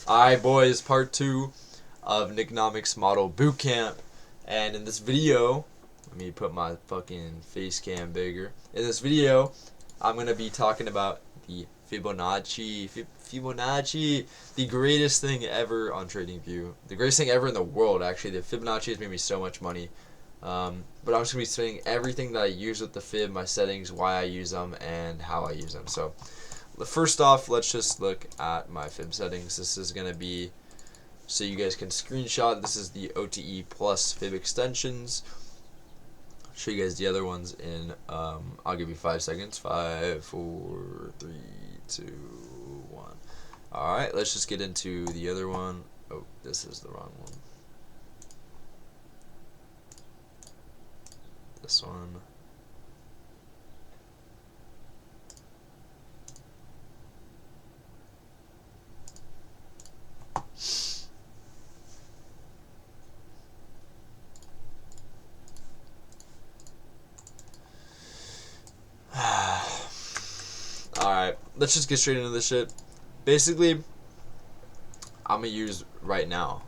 Alright boys, part 2 of Nqnmqs model bootcamp, and in this video, let me put my fucking face cam bigger. In this video, I'm going to be talking about the Fibonacci, the greatest thing ever on TradingView, the greatest thing ever in the world actually. The Fibonacci has made me so much money, but I'm just going to be saying everything that I use with the Fib, my settings, why I use them, and how I use them. So first off, let's just look at my Fib settings. This is going to be so you guys can screenshot. This is the OTE plus Fib extensions. I'll show you guys the other ones in, I'll give you 5 seconds. 5, 4, 3, 2, 1. Alright, let's just get into the other one. Oh, this is the wrong one. This one. Alright, let's just get straight into this shit. Basically, I'm going to use right now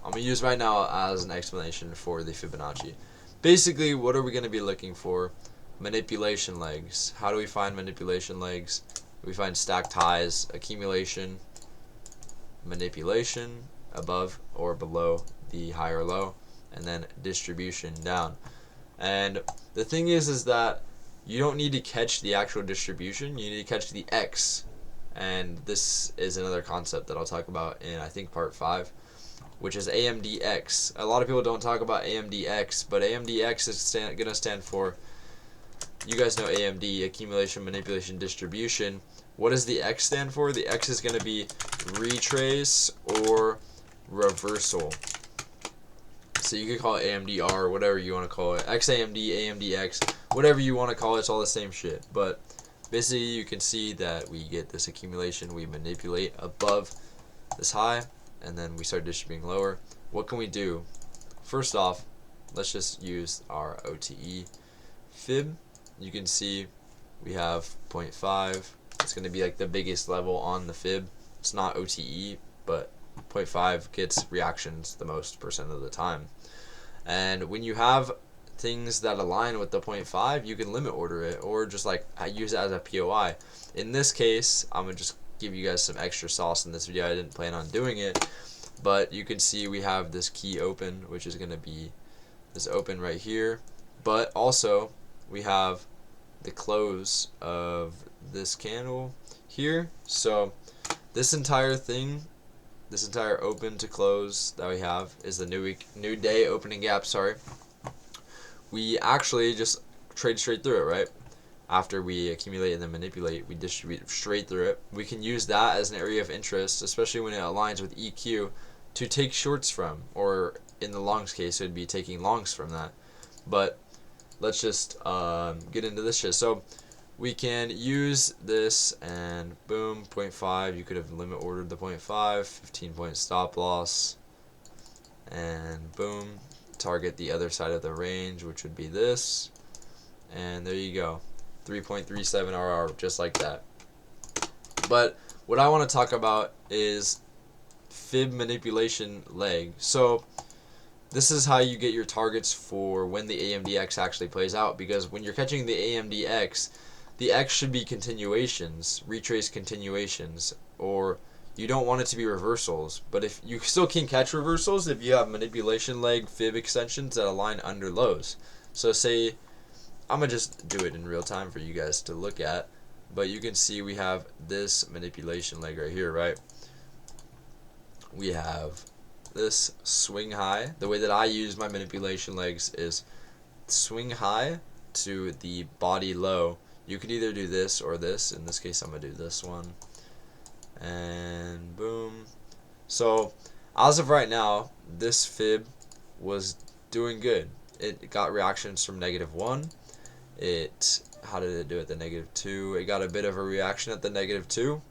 as an explanation for the Fibonacci. Basically, what are we going to be looking for? Manipulation legs. How do we find manipulation legs? We find stacked highs, accumulation, manipulation, above or below the high or low, and then distribution down. And the thing is that you don't need to catch the actual distribution, you need to catch the X. And this is another concept that I'll talk about in, I think, part 5, which is AMDX. A lot of people don't talk about AMDX, but AMDX is going to stand for, you guys know AMD, accumulation, manipulation, distribution. What does the X stand for? The X is going to be retrace or reversal. So you could call it AMDR, whatever you want to call it. XAMD, AMDX, whatever you want to call it, it's all the same shit. But basically you can see that we get this accumulation, we manipulate above this high, and then we start distributing lower. What can we do? First off, let's just use our OTE Fib. You can see we have 0.5. It's going to be like the biggest level on the Fib. It's not OTE, but 0.5 gets reactions the most percent of the time. And when you have things that align with the 0.5, you can limit order it or just like use it as a POI. In this case, I'm gonna just give you guys some extra sauce in this video. I didn't plan on doing it, but you can see we have this key open, which is gonna be this open right here, but also we have the close of this candle here. So this entire thing, this entire open to close that we have is the new day opening gap, sorry. We actually just trade straight through it, right? After we accumulate and then manipulate, we distribute straight through it. We can use that as an area of interest, especially when it aligns with EQ, to take shorts from, or in the longs case, it would be taking longs from that. But let's just get into this shit. So we can use this and boom, 0.5. You could have limit ordered the 0.5, 15-point stop loss, and boom, target the other side of the range, which would be this, and there you go, 3.37 RR, just like that. But what I want to talk about is Fib manipulation leg. So this is how you get your targets for when the AMDX actually plays out, because when you're catching the AMDX, the X should be continuations, retrace continuations, or you don't want it to be reversals. But if you still can catch reversals if you have manipulation leg Fib extensions that align under lows. So say, I'm gonna just do it in real time for you guys to look at, but you can see we have this manipulation leg right here, right? We have this swing high. The way that I use my manipulation legs is swing high to the body low. You could either do this or this. In this case, I'm gonna do this one. And boom. So as of right now, this Fib was doing good. It got reactions from -1. How did it do at the -2? It got a bit of a reaction at the -2.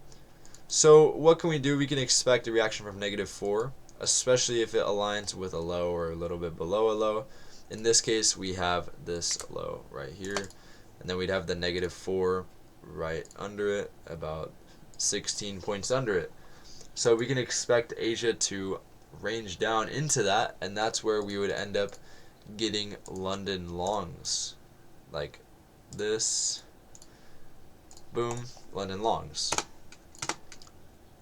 So what can we do? We can expect a reaction from -4, especially if it aligns with a low or a little bit below a low. In this case, we have this low right here, and then we'd have the -4 right under it, about 16 points under it. So we can expect Asia to range down into that, and that's where we would end up getting London longs, like this. Boom, London longs.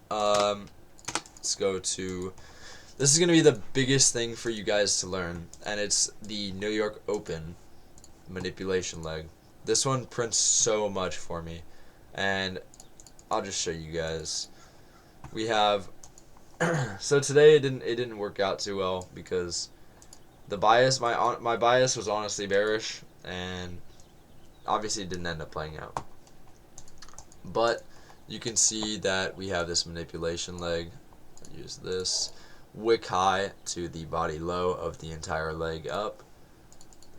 Let's go to, this is going to be the biggest thing for you guys to learn, and it's the New York Open manipulation leg. This one prints so much for me, and I'll just show you guys. We have so today it didn't work out too well because the bias, my bias was honestly bearish, and obviously it didn't end up playing out. But you can see that we have this manipulation leg. I'll use this wick high to the body low of the entire leg up,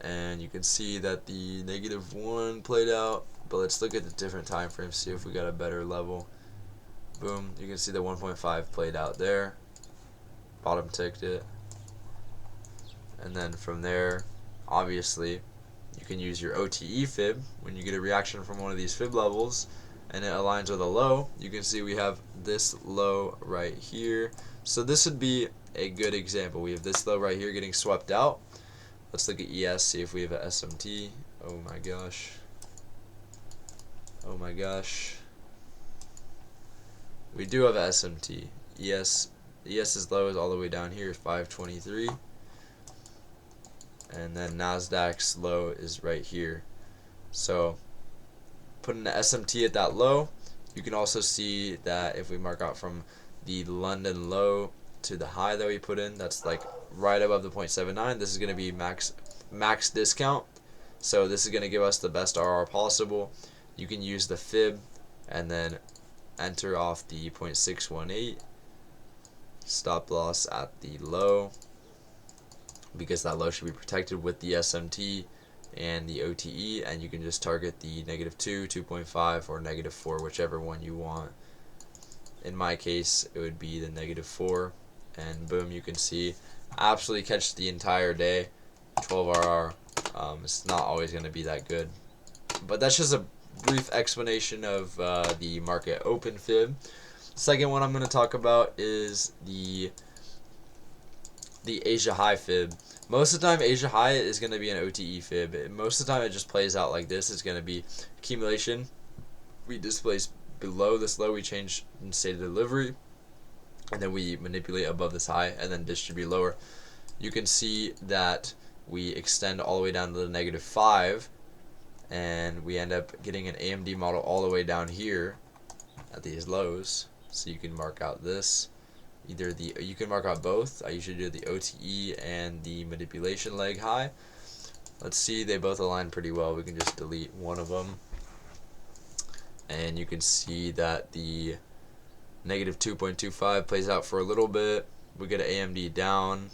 and you can see that the -1 played out. But let's look at the different time frames, see if we got a better level. Boom, you can see the 1.5 played out there, bottom ticked it, and then from there, obviously, you can use your OTE fib when you get a reaction from one of these fib levels and it aligns with a low. You can see we have this low right here. So this would be a good example. We have this low right here getting swept out. Let's look at ES, see if we have an SMT. Oh my gosh. Oh my gosh. We do have an SMT. ES's low is all the way down here, 523. And then NASDAQ's low is right here. So putting the SMT at that low, you can also see that if we mark out from the London low to the high that we put in, that's like right above the 0.79. This is going to be max discount. So this is going to give us the best RR possible. You can use the fib and then enter off the 0.618. Stop loss at the low, because that low should be protected with the SMT and the OTE, and you can just target the -2, 2.5, or -4, whichever one you want. In my case, it would be the -4, and boom, you can see absolutely catch the entire day, 12 RR. It's not always going to be that good, but that's just a brief explanation of the market open fib. Second one I'm going to talk about is the Asia high fib. Most of the time Asia high is going to be an OTE fib. Most of the time it just plays out like this. It's going to be accumulation. We displace below this low, we change in state of delivery, and then we manipulate above this high and then distribute lower. You can see that we extend all the way down to the -5, and we end up getting an AMD model all the way down here at these lows. So you can mark out this. You can mark out both. I usually do the OTE and the manipulation leg high. Let's see, they both align pretty well. We can just delete one of them, and you can see that the -2.25 plays out for a little bit. We get an AMD down,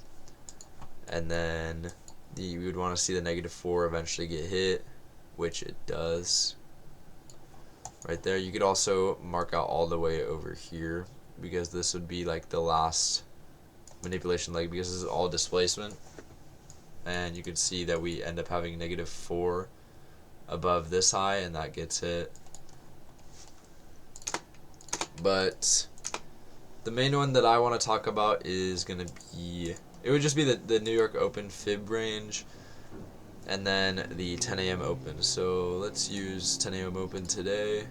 and then we would want to see the -4 eventually get hit, which it does right there. You could also mark out all the way over here, because this would be like the last manipulation leg, because this is all displacement, and you can see that we end up having -4 above this high, and that gets hit. But the main one that I want to talk about is going to be, it would just be the New York Open fib range, and then the 10 a.m. open. So let's use 10 a.m. open today.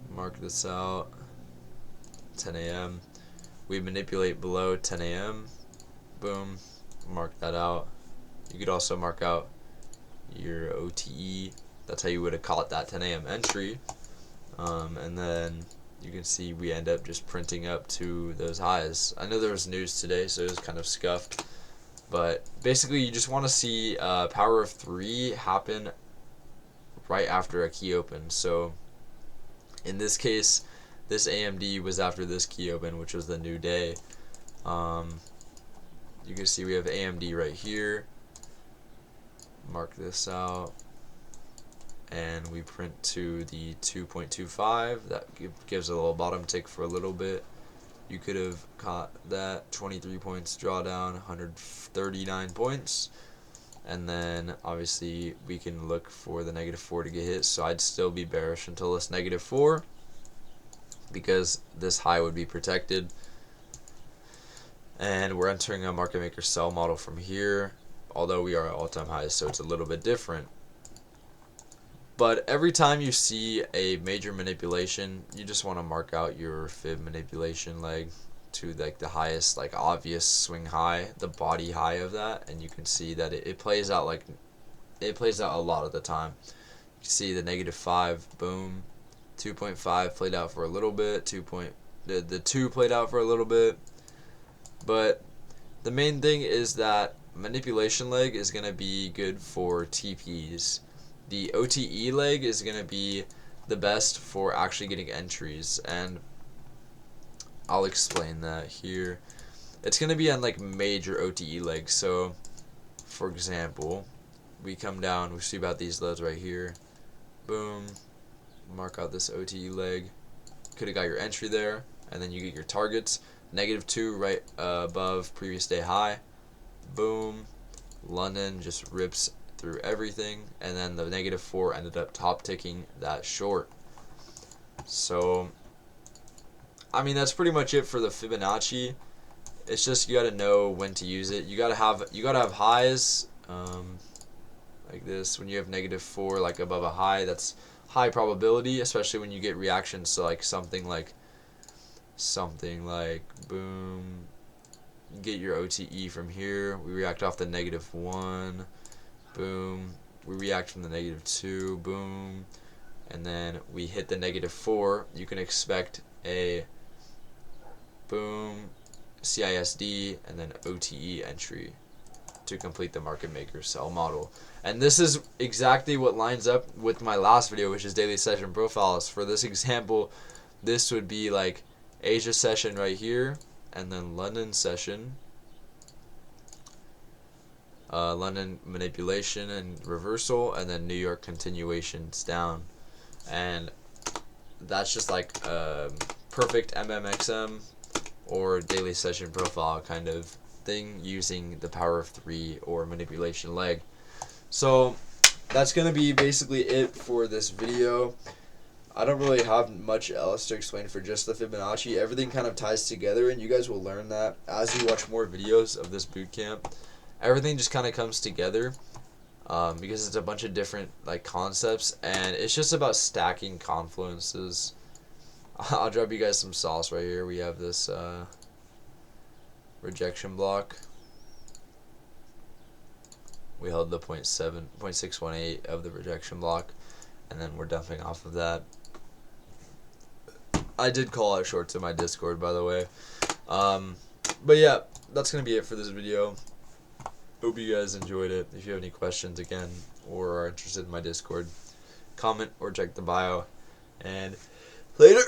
Mark this out. 10 a.m. We manipulate below 10 a.m. Boom. Mark that out. You could also mark out your OTE. That's how you would have caught that 10 a.m. entry. And then you can see we end up just printing up to those highs. I know there was news today, so it was kind of scuffed. But basically, you just want to see power of 3 happen right after a key open. So in this case, this AMD was after this key open, which was the new day. You can see we have AMD right here. Mark this out, and we print to the 2.25. That gives a little bottom tick for a little bit. You could have caught that 23 points drawdown, 139 points, and then obviously we can look for the -4 to get hit. So I'd still be bearish until this -4. because this high would be protected. And we're entering a market maker sell model from here, although we are at all-time highs, so it's a little bit different. But every time you see a major manipulation, you just want to mark out your fib manipulation leg to like the highest, like obvious swing high, the body high of that, and you can see that it plays out like it plays out a lot of the time. You can see the -5, boom, 2.5 played out for a little bit, the 2 played out for a little bit. But the main thing is that manipulation leg is going to be good for TPs. The OTE leg is going to be the best for actually getting entries, and I'll explain that here. It's going to be on like major OTE legs. So for example, we come down, we see about these lows right here, boom, mark out this OTE leg, could have got your entry there, and then you get your targets. -2 right above previous day high, boom, London just rips through everything, and then the -4 ended up top ticking that short. So I mean, that's pretty much it for the Fibonacci. It's just you got to know when to use it. You got to have highs like this. When you have -4 like above a high, that's high probability, especially when you get reactions to like something like boom, get your OTE from here. We react off the -1, boom, we react from the -2, boom, and then we hit the -4. You can expect a boom, CISD, and then OTE entry to complete the market maker sell model. And this is exactly what lines up with my last video, which is daily session profiles. For this example, this would be like Asia session right here, and then London session, London manipulation and reversal, and then New York continuations down. And that's just like perfect Nqnmqs or daily session profile kind of thing using the power of 3 or manipulation leg. So that's going to be basically it for this video. I don't really have much else to explain for just the Fibonacci. Everything kind of ties together, and you guys will learn that as you watch more videos of this bootcamp. Everything just kind of comes together because it's a bunch of different like concepts, and it's just about stacking confluences. I'll drop you guys some sauce right here. We have this rejection block. We held the 0.618 of the rejection block, and then we're dumping off of that. I did call out shorts in my Discord, by the way. But yeah, that's going to be it for this video. Hope you guys enjoyed it. If you have any questions again or are interested in my Discord, comment or check the bio. And later.